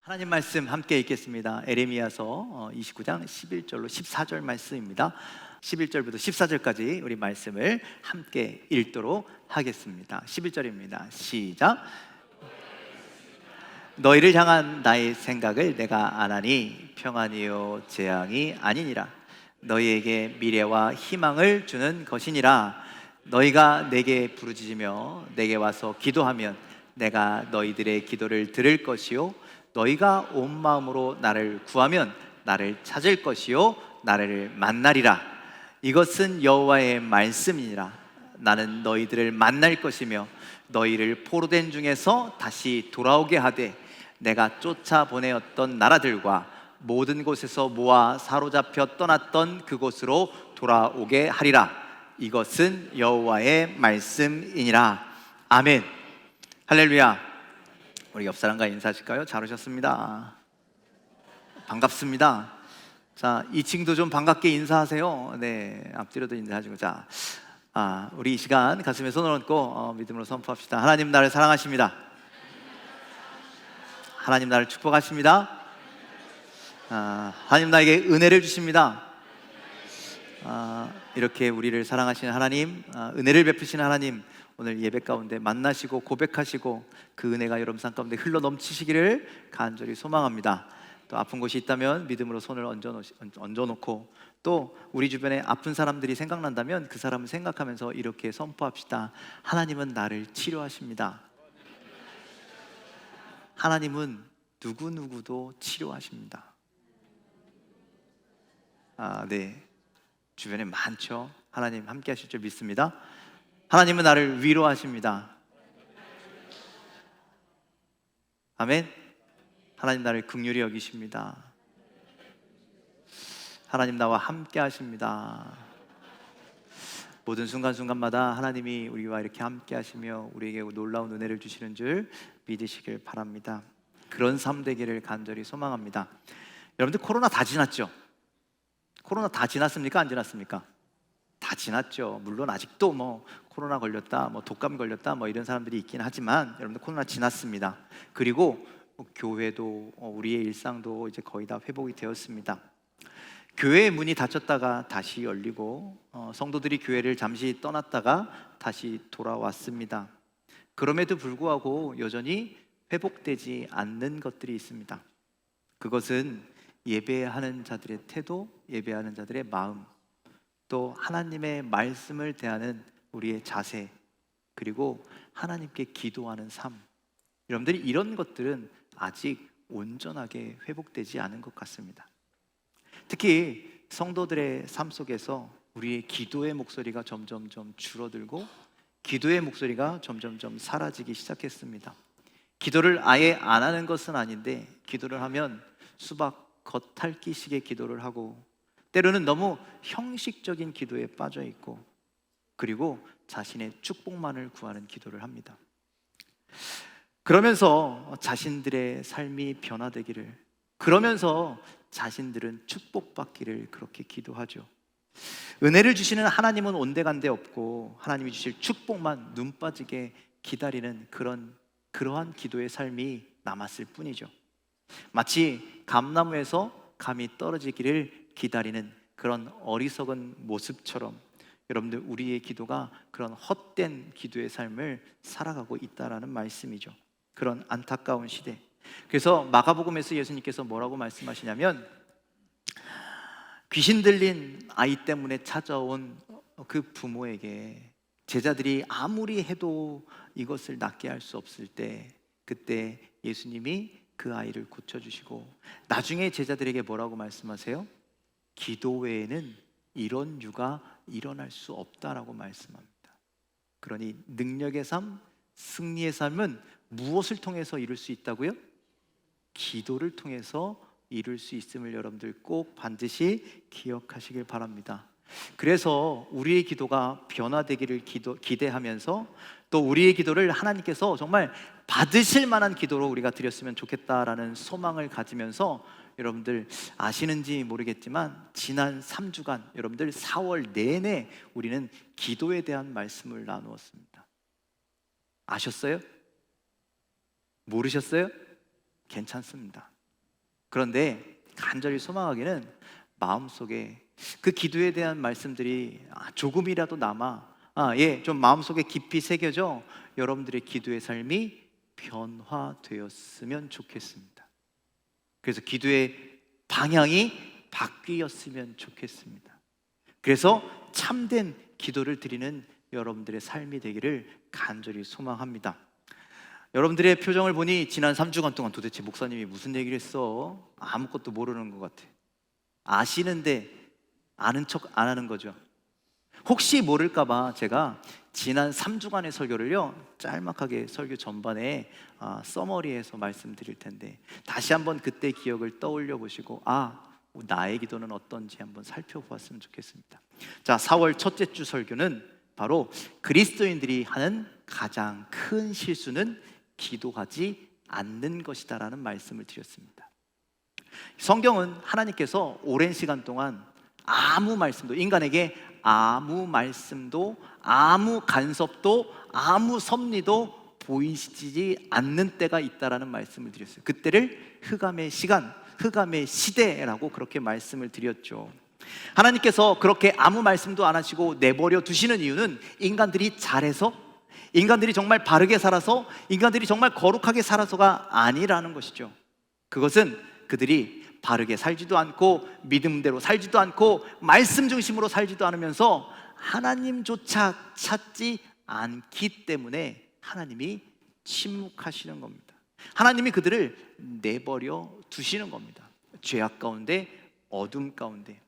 하나님 말씀 함께 읽겠습니다. 에레미야서 29장 11절로 14절 말씀입니다. 11절부터 14절까지 우리 말씀을 함께 읽도록 하겠습니다. 11절입니다. 시작. 너희를 향한 나의 생각을 내가 아나니 평안이요 재앙이 아니니라. 너희에게 미래와 희망을 주는 것이니라. 너희가 내게 부르짖으며 내게 와서 기도하면 내가 너희들의 기도를 들을 것이요 너희가 온 마음으로 나를 구하면 나를 찾을 것이요 나를 만나리라. 이것은 여호와의 말씀이니라. 나는 너희들을 만날 것이며 너희를 포로된 중에서 다시 돌아오게 하되 내가 쫓아보내었던 나라들과 모든 곳에서 모아 사로잡혀 떠났던 그곳으로 돌아오게 하리라. 이것은 여호와의 말씀이니라. 아멘. 할렐루야. 우리 옆 사람과 인사하실까요? 잘 오셨습니다. 반갑습니다. 자, 2층도 좀 반갑게 인사하세요. 네, 앞뒤로도 인사하시고. 자, 우리 이 시간 가슴에 손을 얹고 믿음으로 선포합시다. 하나님 나를 사랑하십니다. 하나님 나를 축복하십니다. 하나님 나에게 은혜를 주십니다. 이렇게 우리를 사랑하시는 하나님, 은혜를 베푸시는 하나님, 오늘 예배 가운데 만나시고 고백하시고 그 은혜가 여러분 삶 가운데 흘러 넘치시기를 간절히 소망합니다. 또 아픈 곳이 있다면 믿음으로 손을 얹어놓고 또 우리 주변에 아픈 사람들이 생각난다면 그 사람을 생각하면서 이렇게 선포합시다. 하나님은 나를 치료하십니다. 하나님은 누구누구도 치료하십니다. 네, 주변에 많죠. 하나님 함께 하실 줄 믿습니다. 하나님은 나를 위로하십니다. 아멘. 하나님 나를 긍휼히 여기십니다. 하나님 나와 함께 하십니다. 모든 순간순간마다 하나님이 우리와 이렇게 함께 하시며 우리에게 놀라운 은혜를 주시는 줄 믿으시길 바랍니다. 그런 삶 되기를 간절히 소망합니다. 여러분들 코로나 다 지났죠? 코로나 다 지났습니까? 안 지났습니까? 다 지났죠. 물론 아직도 코로나 걸렸다, 독감 걸렸다 이런 사람들이 있긴 하지만 여러분들 코로나 지났습니다. 그리고 교회도 우리의 일상도 이제 거의 다 회복이 되었습니다. 교회의 문이 닫혔다가 다시 열리고 성도들이 교회를 잠시 떠났다가 다시 돌아왔습니다. 그럼에도 불구하고 여전히 회복되지 않는 것들이 있습니다. 그것은 예배하는 자들의 태도, 예배하는 자들의 마음, 또 하나님의 말씀을 대하는 우리의 자세, 그리고 하나님께 기도하는 삶, 여러분들이 이런 것들은 아직 온전하게 회복되지 않은 것 같습니다. 특히 성도들의 삶 속에서 우리의 기도의 목소리가 점점점 줄어들고 기도의 목소리가 점점점 사라지기 시작했습니다. 기도를 아예 안 하는 것은 아닌데 기도를 하면 수박 겉핥기식의 기도를 하고 때로는 너무 형식적인 기도에 빠져 있고 그리고 자신의 축복만을 구하는 기도를 합니다. 그러면서 자신들의 삶이 변화되기를, 그러면서 자신들은 축복받기를 그렇게 기도하죠. 은혜를 주시는 하나님은 온데간데 없고 하나님이 주실 축복만 눈 빠지게 기다리는 그러한 기도의 삶이 남았을 뿐이죠. 마치 감나무에서 감이 떨어지기를 기다리는 그런 어리석은 모습처럼 여러분들 우리의 기도가 그런 헛된 기도의 삶을 살아가고 있다라는 말씀이죠. 그런 안타까운 시대. 그래서 마가복음에서 예수님께서 뭐라고 말씀하시냐면 귀신 들린 아이 때문에 찾아온 그 부모에게 제자들이 아무리 해도 이것을 낫게 할 수 없을 때 그때 예수님이 그 아이를 고쳐주시고 나중에 제자들에게 뭐라고 말씀하세요? 기도 외에는 이런 유가 일어날 수 없다라고 말씀합니다. 그러니 능력의 삶, 승리의 삶은 무엇을 통해서 이룰 수 있다고요? 기도를 통해서 이룰 수 있음을 여러분들 꼭 반드시 기억하시길 바랍니다. 그래서 우리의 기도가 변화되기를 기대하면서 또 우리의 기도를 하나님께서 정말 받으실 만한 기도로 우리가 드렸으면 좋겠다라는 소망을 가지면서 여러분들 아시는지 모르겠지만 지난 3주간 여러분들 4월 내내 우리는 기도에 대한 말씀을 나누었습니다. 아셨어요? 모르셨어요? 괜찮습니다. 그런데 간절히 소망하기는 마음속에 그 기도에 대한 말씀들이 조금이라도 남아 좀 마음속에 깊이 새겨져 여러분들의 기도의 삶이 변화되었으면 좋겠습니다. 그래서 기도의 방향이 바뀌었으면 좋겠습니다. 그래서 참된 기도를 드리는 여러분들의 삶이 되기를 간절히 소망합니다. 여러분들의 표정을 보니 지난 3주간 동안 도대체 목사님이 무슨 얘기를 했어? 아무것도 모르는 것 같아. 아시는데 아는 척 안 하는 거죠. 혹시 모를까봐 제가 지난 3주간의 설교를요 짤막하게 설교 전반에 서머리해서 말씀드릴 텐데 다시 한번 그때 기억을 떠올려 보시고 나의 기도는 어떤지 한번 살펴보았으면 좋겠습니다. 자, 4월 첫째 주 설교는 바로 그리스도인들이 하는 가장 큰 실수는 기도하지 않는 것이다라는 말씀을 드렸습니다. 성경은 하나님께서 오랜 시간 동안 아무 말씀도, 인간에게 아무 말씀도, 아무 간섭도, 아무 섭리도 보이시지 않는 때가 있다라는 말씀을 드렸어요. 그때를 흑암의 시간, 흑암의 시대라고 그렇게 말씀을 드렸죠. 하나님께서 그렇게 아무 말씀도 안 하시고 내버려 두시는 이유는 인간들이 잘해서, 인간들이 정말 바르게 살아서, 인간들이 정말 거룩하게 살아서가 아니라는 것이죠. 그것은 그들이 바르게 살지도 않고 믿음대로 살지도 않고 말씀 중심으로 살지도 않으면서 하나님조차 찾지 않기 때문에 하나님이 침묵하시는 겁니다. 하나님이 그들을 내버려 두시는 겁니다. 죄악 가운데, 어둠 가운데.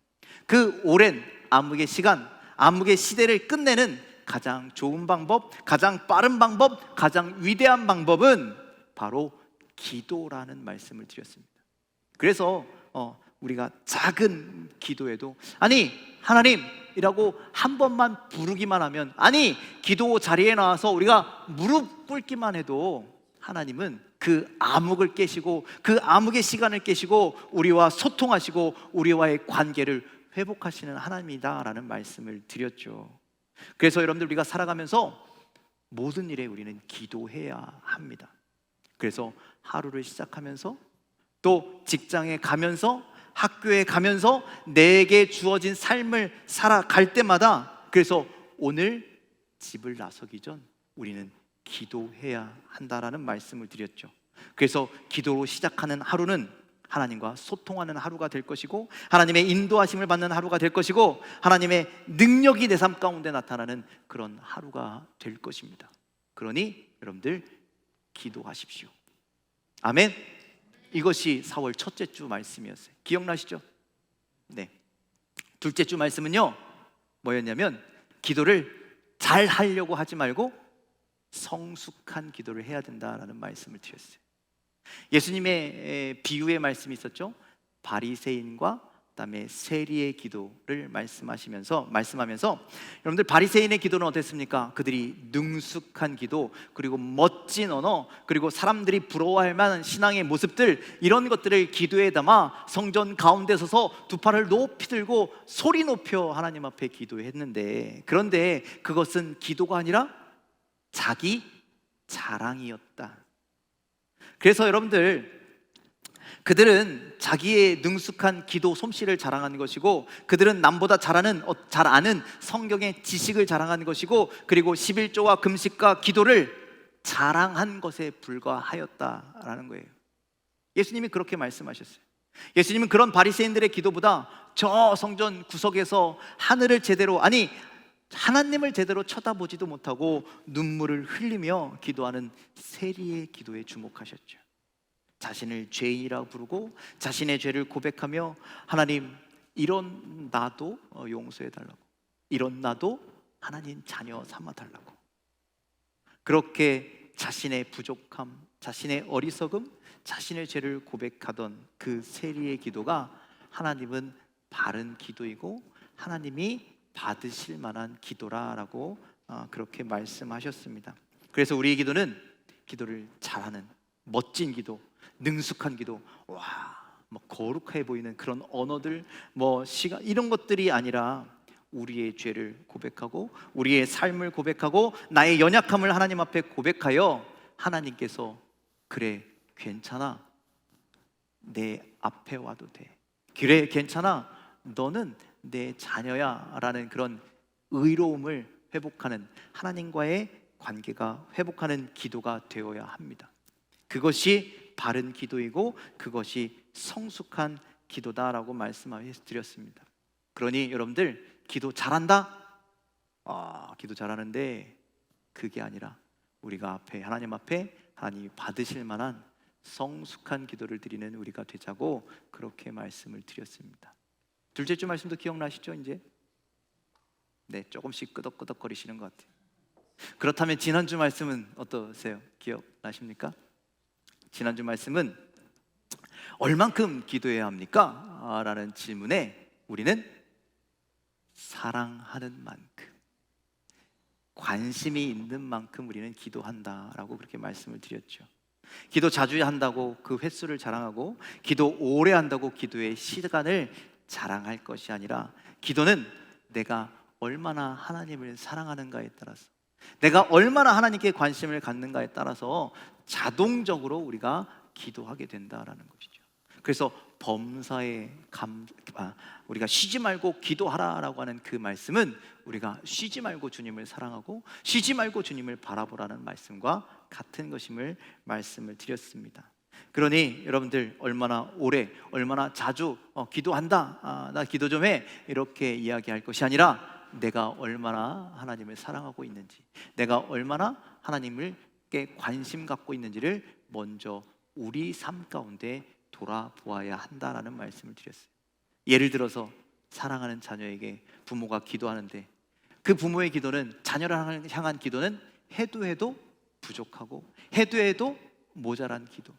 그 오랜 암흑의 시간, 암흑의 시대를 끝내는 가장 좋은 방법, 가장 빠른 방법, 가장 위대한 방법은 바로 기도라는 말씀을 드렸습니다. 그래서 우리가 작은 기도에도 하나님이라고 한 번만 부르기만 하면, 기도 자리에 나와서 우리가 무릎 꿇기만 해도 하나님은 그 암흑을 깨시고 그 암흑의 시간을 깨시고 우리와 소통하시고 우리와의 관계를 회복하시는 하나님이다라는 말씀을 드렸죠. 그래서 여러분들, 우리가 살아가면서 모든 일에 우리는 기도해야 합니다. 그래서 하루를 시작하면서, 또 직장에 가면서, 학교에 가면서 내게 주어진 삶을 살아갈 때마다, 그래서 오늘 집을 나서기 전 우리는 기도해야 한다라는 말씀을 드렸죠. 그래서 기도로 시작하는 하루는 하나님과 소통하는 하루가 될 것이고, 하나님의 인도하심을 받는 하루가 될 것이고, 하나님의 능력이 내 삶 가운데 나타나는 그런 하루가 될 것입니다. 그러니 여러분들 기도하십시오. 아멘. 이것이 4월 첫째 주 말씀이었어요. 기억나시죠? 네. 둘째 주 말씀은요 뭐였냐면, 기도를 잘 하려고 하지 말고 성숙한 기도를 해야 된다라는 말씀을 드렸어요. 예수님의 비유의 말씀이 있었죠. 바리새인과 그다음에 세리의 기도를 말씀하면서 여러분들, 바리새인의 기도는 어땠습니까? 그들이 능숙한 기도, 그리고 멋진 언어, 그리고 사람들이 부러워할 만한 신앙의 모습들, 이런 것들을 기도에 담아 성전 가운데 서서 두 팔을 높이 들고 소리 높여 하나님 앞에 기도했는데, 그런데 그것은 기도가 아니라 자기 자랑이었다. 그래서 여러분들, 그들은 자기의 능숙한 기도 솜씨를 자랑하는 것이고, 그들은 남보다 잘 아는 성경의 지식을 자랑하는 것이고, 그리고 11조와 금식과 기도를 자랑한 것에 불과하였다라는 거예요. 예수님이 그렇게 말씀하셨어요. 예수님은 그런 바리새인들의 기도보다 저 성전 구석에서 하나님을 제대로 쳐다보지도 못하고 눈물을 흘리며 기도하는 세리의 기도에 주목하셨죠. 자신을 죄인이라고 부르고 자신의 죄를 고백하며, 하나님, 이런 나도 용서해달라고, 이런 나도 하나님 자녀 삼아달라고, 그렇게 자신의 부족함, 자신의 어리석음, 자신의 죄를 고백하던 그 세리의 기도가 하나님은 바른 기도이고 하나님이 받으실 만한 기도라라고 그렇게 말씀하셨습니다. 그래서 우리의 기도는 기도를 잘하는 멋진 기도, 능숙한 기도, 거룩해 보이는 그런 언어들, 시간, 이런 것들이 아니라 우리의 죄를 고백하고 우리의 삶을 고백하고 나의 연약함을 하나님 앞에 고백하여 하나님께서 그래, 괜찮아, 내 앞에 와도 돼. 그래, 괜찮아. 너는 내 자녀야 라는 그런 의로움을 회복하는, 하나님과의 관계가 회복하는 기도가 되어야 합니다. 그것이 바른 기도이고 그것이 성숙한 기도다라고 말씀드렸습니다. 그러니 여러분들, 기도 잘한다? 기도 잘하는데 그게 아니라 우리가 하나님 앞에 하나님이 받으실 만한 성숙한 기도를 드리는 우리가 되자고 그렇게 말씀을 드렸습니다. 둘째 주 말씀도 기억나시죠? 이제 네, 조금씩 끄덕끄덕거리시는 것 같아요. 그렇다면 지난주 말씀은 어떠세요? 기억나십니까? 지난주 말씀은 얼만큼 기도해야 합니까? 라는 질문에 우리는 사랑하는 만큼, 관심이 있는 만큼 우리는 기도한다라고 그렇게 말씀을 드렸죠. 기도 자주 한다고 그 횟수를 자랑하고, 기도 오래 한다고 기도의 시간을 자랑할 것이 아니라, 기도는 내가 얼마나 하나님을 사랑하는가에 따라서, 내가 얼마나 하나님께 관심을 갖는가에 따라서 자동적으로 우리가 기도하게 된다라는 것이죠. 그래서 범사에 우리가 쉬지 말고 기도하라라고 하는 그 말씀은 우리가 쉬지 말고 주님을 사랑하고 쉬지 말고 주님을 바라보라는 말씀과 같은 것임을 말씀을 드렸습니다. 그러니 여러분들, 얼마나 오래, 얼마나 자주 기도한다, 나 기도 좀 해, 이렇게 이야기할 것이 아니라 내가 얼마나 하나님을 사랑하고 있는지, 내가 얼마나 하나님께 관심 갖고 있는지를 먼저 우리 삶 가운데 돌아보아야 한다라는 말씀을 드렸어요. 예를 들어서 사랑하는 자녀에게 부모가 기도하는데 그 부모의 기도는, 자녀를 향한 기도는 해도 부족하고 해도 모자란 기도,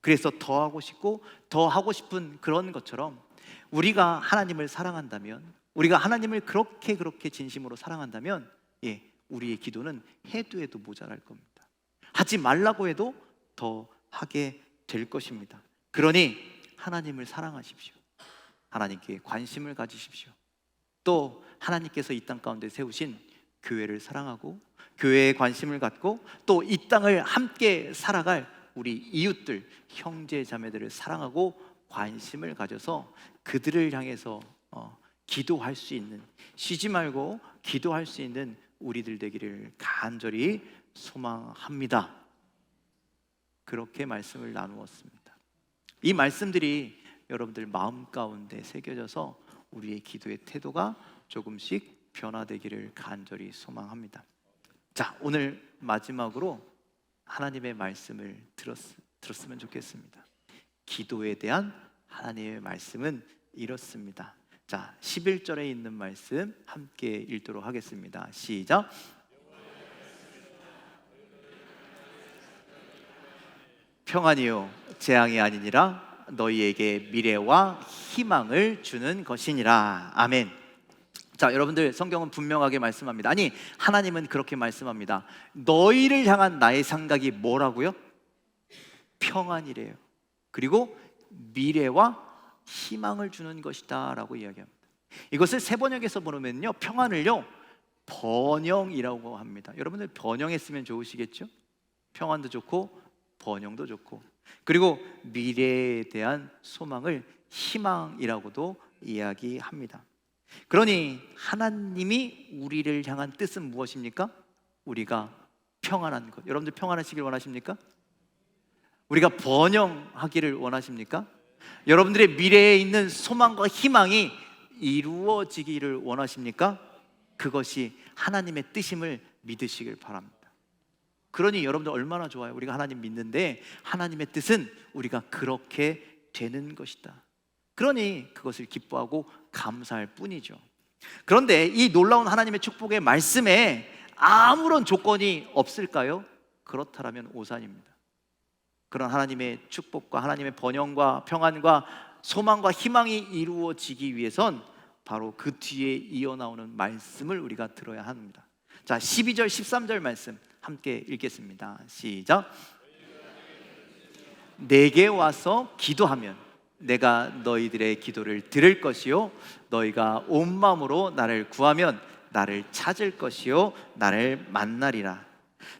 그래서 더 하고 싶고 더 하고 싶은 그런 것처럼, 우리가 하나님을 사랑한다면, 우리가 하나님을 그렇게 진심으로 사랑한다면, 우리의 기도는 해도 모자랄 겁니다. 하지 말라고 해도 더 하게 될 것입니다. 그러니 하나님을 사랑하십시오. 하나님께 관심을 가지십시오. 또 하나님께서 이 땅 가운데 세우신 교회를 사랑하고 교회에 관심을 갖고, 또 이 땅을 함께 살아갈 우리 이웃들, 형제 자매들을 사랑하고 관심을 가져서 그들을 향해서 기도할 수 있는, 쉬지 말고 기도할 수 있는 우리들 되기를 간절히 소망합니다. 그렇게 말씀을 나누었습니다. 이 말씀들이 여러분들 마음 가운데 새겨져서 우리의 기도의 태도가 조금씩 변화되기를 간절히 소망합니다. 자, 오늘 마지막으로 하나님의 말씀을 들었으면 좋겠습니다. 기도에 대한 하나님의 말씀은 이렇습니다. 자, 11절에 있는 말씀 함께 읽도록 하겠습니다. 시작. 평안이요 재앙이 아니니라, 너희에게 미래와 희망을 주는 것이니라. 아멘. 자, 여러분들, 성경은 분명하게 말씀합니다. 아니, 하나님은 그렇게 말씀합니다. 너희를 향한 나의 생각이 뭐라고요? 평안이래요. 그리고 미래와 희망을 주는 것이다 라고 이야기합니다. 이것을 세 번역에서 보면요, 평안을요 번영이라고 합니다. 여러분들, 번영했으면 좋으시겠죠? 평안도 좋고 번영도 좋고, 그리고 미래에 대한 소망을 희망이라고도 이야기합니다. 그러니 하나님이 우리를 향한 뜻은 무엇입니까? 우리가 평안한 것. 여러분들 평안하시길 원하십니까? 우리가 번영하기를 원하십니까? 여러분들의 미래에 있는 소망과 희망이 이루어지기를 원하십니까? 그것이 하나님의 뜻임을 믿으시길 바랍니다. 그러니 여러분들 얼마나 좋아요. 우리가 하나님 믿는데 하나님의 뜻은 우리가 그렇게 되는 것이다. 그러니 그것을 기뻐하고 감사할 뿐이죠. 그런데 이 놀라운 하나님의 축복의 말씀에 아무런 조건이 없을까요? 그렇다면 오산입니다. 그런 하나님의 축복과 하나님의 번영과 평안과 소망과 희망이 이루어지기 위해선 바로 그 뒤에 이어나오는 말씀을 우리가 들어야 합니다. 자, 12절 13절 말씀 함께 읽겠습니다. 시작. 내게 와서 기도하면 내가 너희들의 기도를 들을 것이요, 너희가 온 마음으로 나를 구하면 나를 찾을 것이요, 나를 만나리라.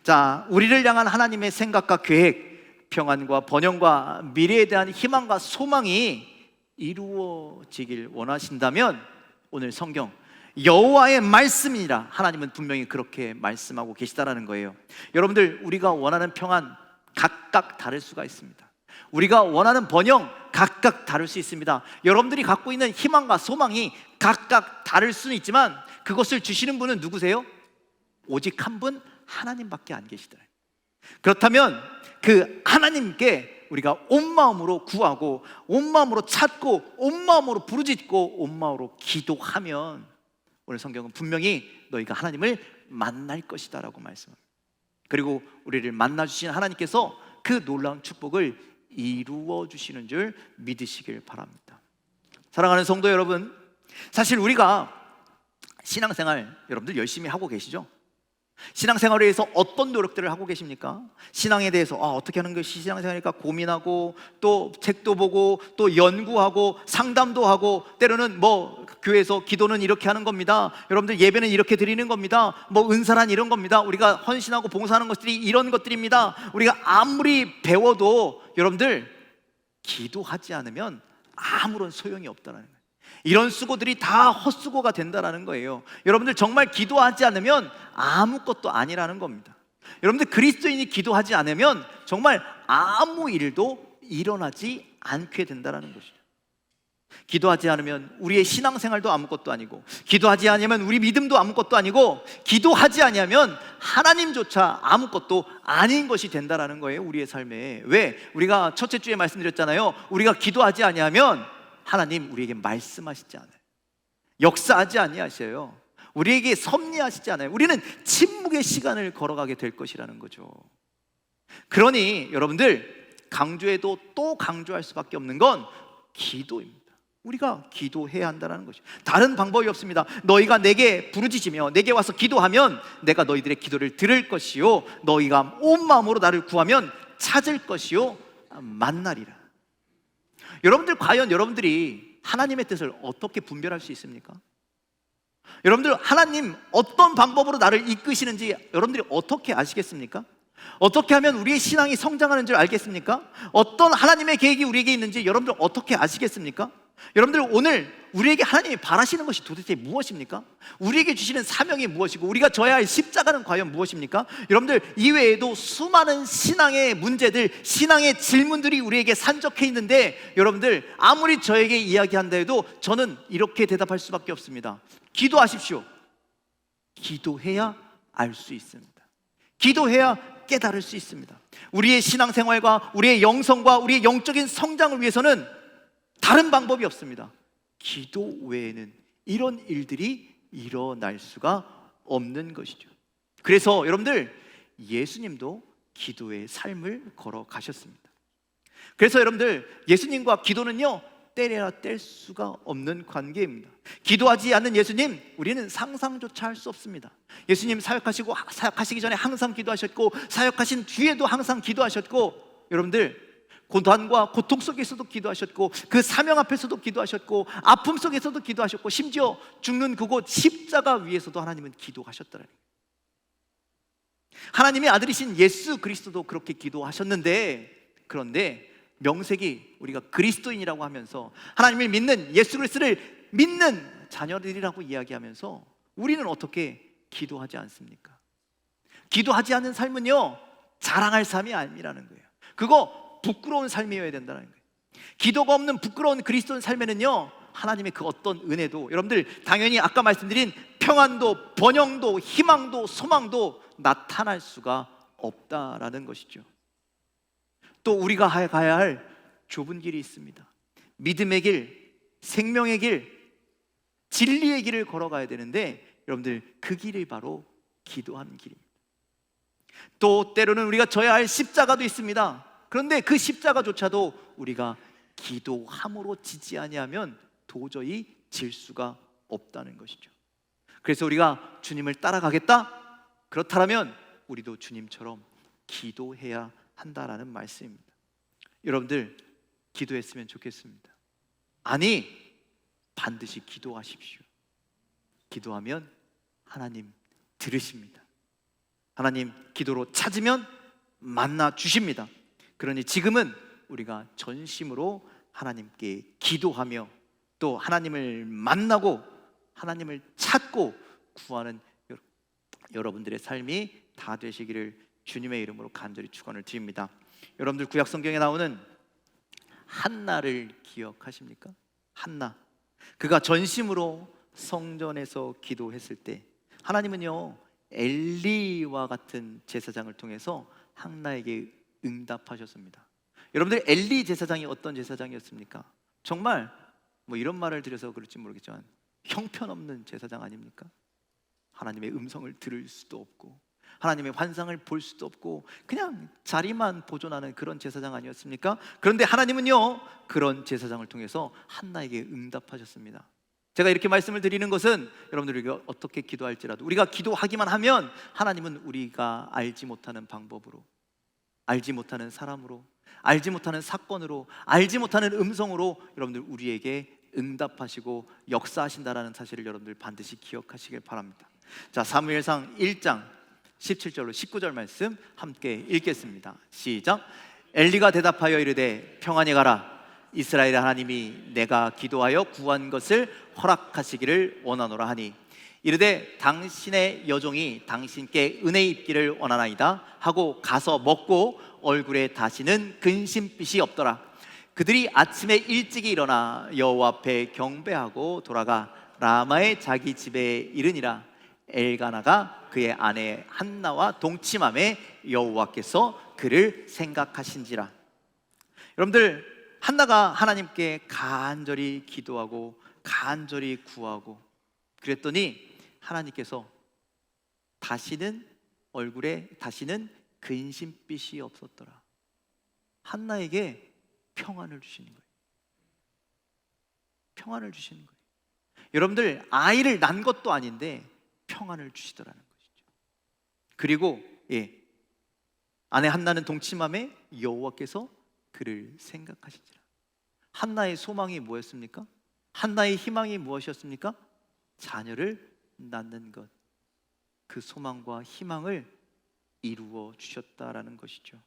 자, 우리를 향한 하나님의 생각과 계획, 평안과 번영과 미래에 대한 희망과 소망이 이루어지길 원하신다면 오늘 성경 여호와의 말씀이라 하나님은 분명히 그렇게 말씀하고 계시다라는 거예요. 여러분들, 우리가 원하는 평안 각각 다를 수가 있습니다. 우리가 원하는 번영 각각 다를 수 있습니다. 여러분들이 갖고 있는 희망과 소망이 각각 다를 수는 있지만 그것을 주시는 분은 누구세요? 오직 한 분, 하나님밖에 안 계시더라고요. 그렇다면 그 하나님께 우리가 온 마음으로 구하고 온 마음으로 찾고 온 마음으로 부르짖고 온 마음으로 기도하면 오늘 성경은 분명히 너희가 하나님을 만날 것이다 라고 말씀합니다. 그리고 우리를 만나주신 하나님께서 그 놀라운 축복을 이루어 주시는 줄 믿으시길 바랍니다. 사랑하는 성도 여러분, 사실 우리가 신앙생활 여러분들 열심히 하고 계시죠? 신앙생활에 대해서 어떤 노력들을 하고 계십니까? 신앙에 대해서 어떻게 하는 것이 신앙생활일까 고민하고 또 책도 보고 또 연구하고 상담도 하고 때로는 교회에서 기도는 이렇게 하는 겁니다. 여러분들 예배는 이렇게 드리는 겁니다. 은사란 이런 겁니다. 우리가 헌신하고 봉사하는 것들이 이런 것들입니다. 우리가 아무리 배워도 여러분들 기도하지 않으면 아무런 소용이 없다는 거예요. 이런 수고들이 다 헛수고가 된다는 거예요. 여러분들 정말 기도하지 않으면 아무것도 아니라는 겁니다. 여러분들 그리스도인이 기도하지 않으면 정말 아무 일도 일어나지 않게 된다는 것이죠. 기도하지 않으면 우리의 신앙생활도 아무것도 아니고, 기도하지 않으면 우리 믿음도 아무것도 아니고, 기도하지 않으면 하나님조차 아무것도 아닌 것이 된다는 거예요. 우리의 삶에. 왜? 우리가 첫째 주에 말씀드렸잖아요. 우리가 기도하지 않으면 하나님 우리에게 말씀하시지 않아요. 역사하지 아니하셔요. 우리에게 섭리하시지 않아요. 우리는 침묵의 시간을 걸어가게 될 것이라는 거죠. 그러니 여러분들, 강조해도 또 강조할 수밖에 없는 건 기도입니다. 우리가 기도해야 한다는 것이죠. 다른 방법이 없습니다. 너희가 내게 부르짖으며 내게 와서 기도하면 내가 너희들의 기도를 들을 것이요, 너희가 온 마음으로 나를 구하면 찾을 것이요 만나리라. 여러분들, 과연 여러분들이 하나님의 뜻을 어떻게 분별할 수 있습니까? 여러분들, 하나님 어떤 방법으로 나를 이끄시는지 여러분들이 어떻게 아시겠습니까? 어떻게 하면 우리의 신앙이 성장하는 줄 알겠습니까? 어떤 하나님의 계획이 우리에게 있는지 여러분들 어떻게 아시겠습니까? 여러분들, 오늘 우리에게 하나님이 바라시는 것이 도대체 무엇입니까? 우리에게 주시는 사명이 무엇이고 우리가 져야 할 십자가는 과연 무엇입니까? 여러분들, 이외에도 수많은 신앙의 문제들, 신앙의 질문들이 우리에게 산적해 있는데 여러분들, 아무리 저에게 이야기한다 해도 저는 이렇게 대답할 수밖에 없습니다. 기도하십시오. 기도해야 알 수 있습니다. 기도해야 깨달을 수 있습니다. 우리의 신앙생활과 우리의 영성과 우리의 영적인 성장을 위해서는 다른 방법이 없습니다. 기도 외에는 이런 일들이 일어날 수가 없는 것이죠. 그래서 여러분들, 예수님도 기도의 삶을 걸어가셨습니다. 그래서 여러분들, 예수님과 기도는요, 때려야 뗄 수가 없는 관계입니다. 기도하지 않는 예수님, 우리는 상상조차 할 수 없습니다. 예수님 사역하시기 전에 항상 기도하셨고, 사역하신 뒤에도 항상 기도하셨고, 여러분들 고난과 고통 속에서도 기도하셨고, 그 사명 앞에서도 기도하셨고, 아픔 속에서도 기도하셨고, 심지어 죽는 그곳 십자가 위에서도 하나님은 기도하셨더라고요. 하나님의 아들이신 예수 그리스도도 그렇게 기도하셨는데, 그런데 명색이 우리가 그리스도인이라고 하면서 하나님을 믿는, 예수 그리스도를 믿는 자녀들이라고 이야기하면서 우리는 어떻게 기도하지 않습니까? 기도하지 않는 삶은요, 자랑할 삶이 아니라는 거예요. 그거 부끄러운 삶이어야 된다는 거예요. 기도가 없는 부끄러운 그리스도인 삶에는요, 하나님의 그 어떤 은혜도, 여러분들 당연히 아까 말씀드린 평안도 번영도 희망도 소망도 나타날 수가 없다라는 것이죠. 또 우리가 가야 할 좁은 길이 있습니다. 믿음의 길, 생명의 길, 진리의 길을 걸어가야 되는데 여러분들, 그 길이 바로 기도하는 길입니다. 또 때로는 우리가 져야 할 십자가도 있습니다. 그런데 그 십자가조차도 우리가 기도함으로 지지 아니하면 도저히 질 수가 없다는 것이죠. 그래서 우리가 주님을 따라가겠다? 그렇다면 우리도 주님처럼 기도해야 한다라는 말씀입니다. 여러분들, 기도했으면 좋겠습니다. 아니, 반드시 기도하십시오. 기도하면 하나님 들으십니다. 하나님 기도로 찾으면 만나 주십니다. 그러니 지금은 우리가 전심으로 하나님께 기도하며 또 하나님을 만나고 하나님을 찾고 구하는 여러분들의 삶이 다 되시기를 주님의 이름으로 간절히 축원을 드립니다. 여러분들 구약 성경에 나오는 한나를 기억하십니까? 한나, 그가 전심으로 성전에서 기도했을 때 하나님은요 엘리와 같은 제사장을 통해서 한나에게 응답하셨습니다. 여러분들 엘리 제사장이 어떤 제사장이었습니까? 정말 뭐 이런 말을 드려서 그럴지 모르겠지만 형편없는 제사장 아닙니까? 하나님의 음성을 들을 수도 없고 하나님의 환상을 볼 수도 없고 그냥 자리만 보존하는 그런 제사장 아니었습니까? 그런데 하나님은요 그런 제사장을 통해서 한나에게 응답하셨습니다. 제가 이렇게 말씀을 드리는 것은 여러분들이 어떻게 기도할지라도 우리가 기도하기만 하면 하나님은 우리가 알지 못하는 방법으로, 알지 못하는 사람으로, 알지 못하는 사건으로, 알지 못하는 음성으로 여러분들 우리에게 응답하시고 역사하신다라는 사실을 여러분들 반드시 기억하시길 바랍니다. 자, 사무엘상 1장 17절로 19절 말씀 함께 읽겠습니다. 시작. 엘리가 대답하여 이르되 평안히 가라. 이스라엘 하나님이 내가 기도하여 구한 것을 허락하시기를 원하노라 하니 이르되 당신의 여종이 당신께 은혜 입기를 원하나이다 하고 가서 먹고 얼굴에 다시는 근심빛이 없더라. 그들이 아침에 일찍이 일어나 여호와 앞에 경배하고 돌아가 라마의 자기 집에 이르니라. 엘가나가 그의 아내 한나와 동침함에 여호와께서 그를 생각하신지라. 여러분들 한나가 하나님께 간절히 기도하고 간절히 구하고 그랬더니 하나님께서 다시는 얼굴에 다시는 근심빛이 없었더라. 한나에게 평안을 주시는 거예요. 평안을 주시는 거예요. 여러분들 아이를 낳은 것도 아닌데 평안을 주시더라는 것이죠. 그리고 아내 한나는 동침함에 여호와께서 그를 생각하시지라. 한나의 소망이 뭐였습니까? 한나의 희망이 무엇이었습니까? 자녀를 낳는 것. 그 소망과 희망을 이루어 주셨다라는 것이죠.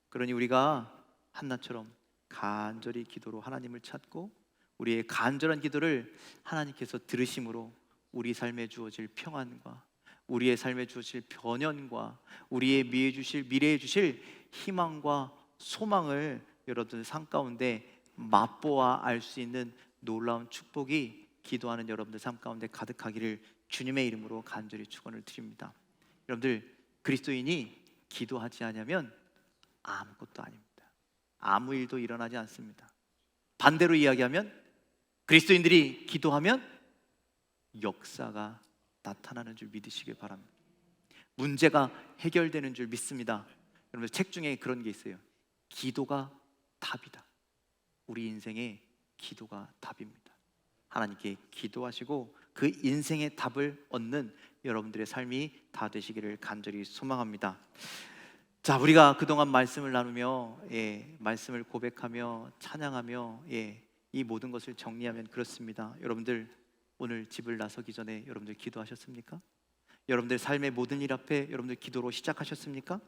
그러니 우리가 한나처럼 간절히 기도로 하나님을 찾고 우리의 간절한 기도를 하나님께서 들으심으로 우리 삶에 주어질 평안과 우리의 삶에 주어질 변현과 우리의 미래에 주실 희망과 소망을 여러분들 삶 가운데 맛보아 알 수 있는 놀라운 축복이 기도하는 여러분들 삶 가운데 가득하기를 주님의 이름으로 간절히 축원을 드립니다. 여러분들 그리스도인이 기도하지 않으면 아무것도 아닙니다. 아무 일도 일어나지 않습니다. 반대로 이야기하면 그리스도인들이 기도하면 역사가 나타나는 줄 믿으시길 바랍니다. 문제가 해결되는 줄 믿습니다. 여러분들 책 중에 그런 게 있어요. 기도가 답이다. 우리 인생의 기도가 답입니다. 하나님께 기도하시고 그 인생의 답을 얻는 여러분들의 삶이 다 되시기를 간절히 소망합니다. 자, 우리가 그동안 말씀을 나누며 말씀을 고백하며 찬양하며 이 모든 것을 정리하면 그렇습니다. 여러분들 오늘 집을 나서기 전에 여러분들 기도하셨습니까? 여러분들 삶의 모든 일 앞에 여러분들 기도로 시작하셨습니까?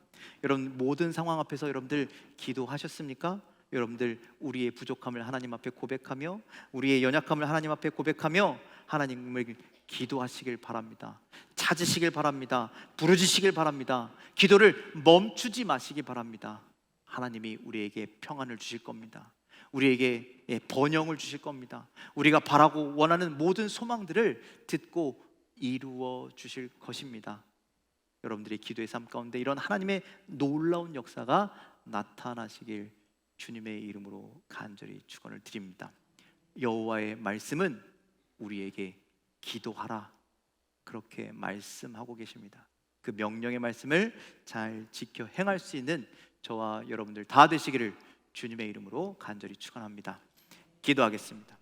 여러분 모든 상황 앞에서 여러분들 기도하셨습니까? 여러분들 우리의 부족함을 하나님 앞에 고백하며 우리의 연약함을 하나님 앞에 고백하며 하나님을 기도하시길 바랍니다. 찾으시길 바랍니다. 부르짖으시길 바랍니다. 기도를 멈추지 마시기 바랍니다. 하나님이 우리에게 평안을 주실 겁니다. 우리에게 번영을 주실 겁니다. 우리가 바라고 원하는 모든 소망들을 듣고 이루어 주실 것입니다. 여러분들의 기도의 삶 가운데 이런 하나님의 놀라운 역사가 나타나시길 주님의 이름으로 간절히 축원을 드립니다. 여호와의 말씀은 우리에게 기도하라 그렇게 말씀하고 계십니다. 그 명령의 말씀을 잘 지켜 행할 수 있는 저와 여러분들 다 되시기를 주님의 이름으로 간절히 축원합니다. 기도하겠습니다.